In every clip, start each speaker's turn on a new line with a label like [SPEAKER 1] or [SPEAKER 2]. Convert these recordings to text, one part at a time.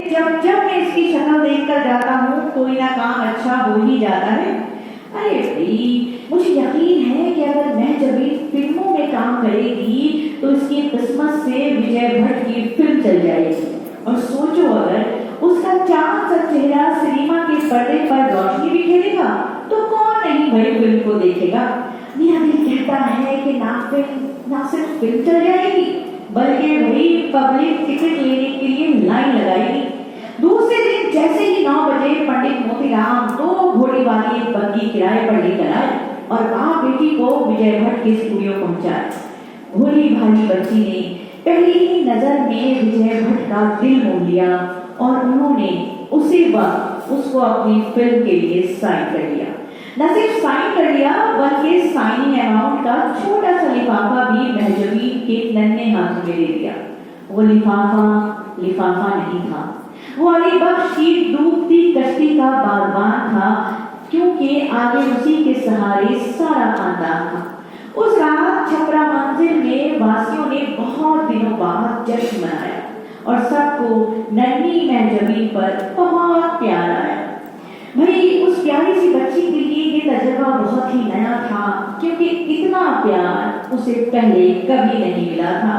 [SPEAKER 1] जब जब मैं इसकी शक्ल देखकर जाता हूँ कोई ना काम अच्छा हो ही जाता है। अरे भाई, मुझे यकीन है कि अगर मैं जब इन फिल्मों में काम करेगी तो इसकी किस्मत से विजय भट्ट की फिल्म चल जाएगी। और सोचो, अगर उसका चांद सा चेहरा सिनेमा के पर्दे पर रोशनी बिखेरेगा तो कौन नहीं भाई फिल्म को देखेगा। मेरा दिल कहता है कि ना सिर्फ फिल्म चल जाएगी बल्कि वही पब्लिक टिकट लेने के लिए लाइन लगाएगी। दूसरे दिन जैसे ही 9 बजे पंडित मोतीराम दो घोड़ी वाली एक बग्गी किराए पर लेकर आए और माँ बेटी को विजय भट्ट के स्टूडियो पहुंचाए। भोली भाली बच्ची ने पहली ही नजर में विजय भट्ट का दिल मोह लिया और उन्होंने उसी वक्त उसको अपनी फिल्म के लिए साइन कर लिया। न सिर्फ साइन कर लिया बल्कि साइनिंग अमाउंट का छोटा सा लिफाफा भी महजबीन के नन्हे हाथों में दे दिया। वो लिफाफा नहीं था, वो अली बख्श की डूबती कश्ती का बागबान था, क्योंकि आगे उसी के सहारे सारा खानदान था। उस रात छपरा मंजिल में वासियों ने बहुत दिनों बाद जश्न मनाया और सबको नन्ही महजबीन पर बहुत प्यार आया। भाई, उस प्यारी सी बच्ची के लिए ये तजुर्बा बहुत ही नया था, क्योंकि इतना प्यार उसे पहले कभी नहीं मिला था।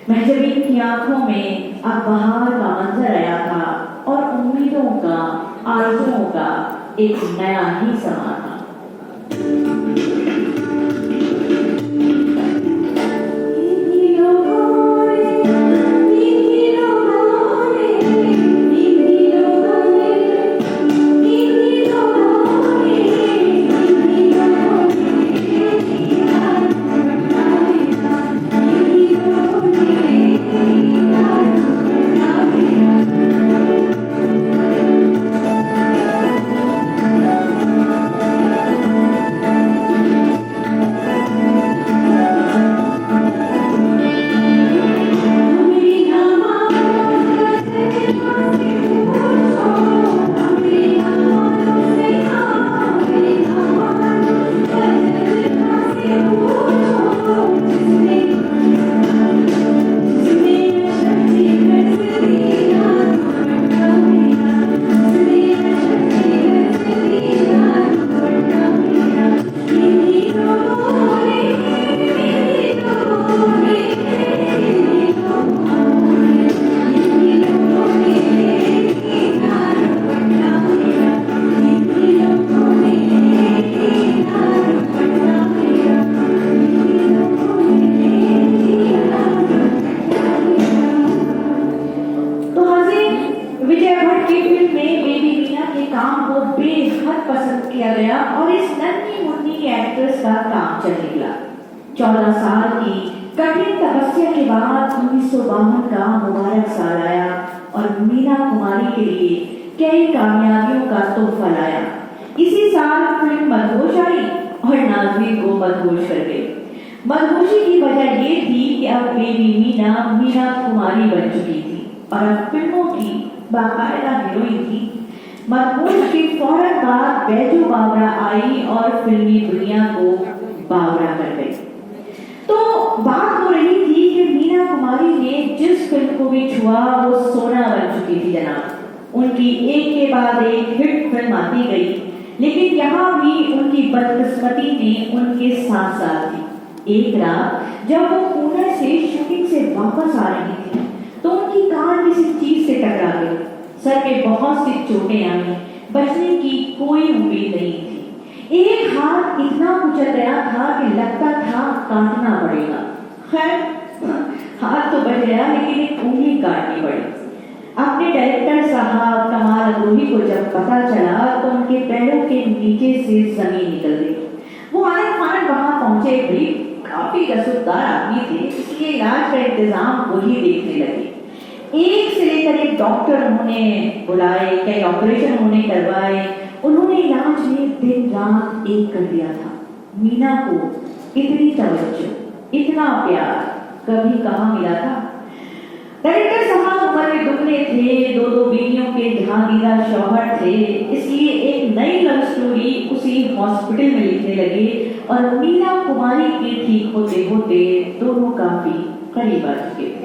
[SPEAKER 1] महजबीन की आंखों में अब बहार का मंजर आया था और उम्मीदों का, आरज़ुओं का एक नया ही समा था। किया गया और इस नन्ही मुन्नी एक्ट्रेस का काम चल निकला। 14 साल की कठिन तपस्या के बाद 1952 का मुबारक साल आया और मीना कुमारी के लिए कई कामयाबियों का तोहफा लाया। इसी साल फिल्म मदहोश आई और नाज़रीन को मदहोश कर गई। मदहोशी की वजह ये थी कि अब बेबी मीना कुमारी बन चुकी थी और अब फिल्मों की बाकायदा हीरोइन थी। मदहोश के फौरन बाद बैजू बावरा आई और फिल्मी दुनिया को बावरा कर गई। तो बात हो रही थी कि मीना कुमारी ने जिस फिल्म को भी छुआ वो सोना बन चुकी थी जनाब। उनकी एक के बाद एक हिट फिल्म आती गई, लेकिन यहाँ भी उनकी बदकिस्मती ने उनके साथ साथ थी। एक रात जब वो पुणे से शूटिंग से वापस आ रही थी तो उनकी कार किसी चीज से टकरा गई। सर में बहुत सी चोटें आई, बचने की कोई उम्मीद नहीं थी। एक हाथ इतना कुचल गया था कि लगता था काटना पड़ेगा। खैर, हाथ तो बच गया लेकिन एक उंगली काटनी पड़ी। अपने डायरेक्टर साहब कमाल अब्रोही को जब पता चला तो उनके पैरों के नीचे से जमीन निकल गई। वो आनंद वहां पहुंचे भी, काफी रसूखदार आदमी थे, इसलिए इलाज का इंतजाम वही देखने लगे। एक से लेकर एक डॉक्टर उन्होंने बुलाए, कई ऑपरेशन उन्होंने करवाए। उन्होंने इलाज में दिन रात एक कर दिया था। मीना को इतनी तवज्जो, इतना प्यार कभी कहाँ मिला था। डायरेक्टर साहब उम्र में दुबले थे, दो बीवियों के जहांगीरा शौहर थे, इसलिए एक नई लव स्टोरी उसी हॉस्पिटल में लिखने लगे और मीना कुमारी के ठीक होते होते दोनों काफी करीब आ चुके थे।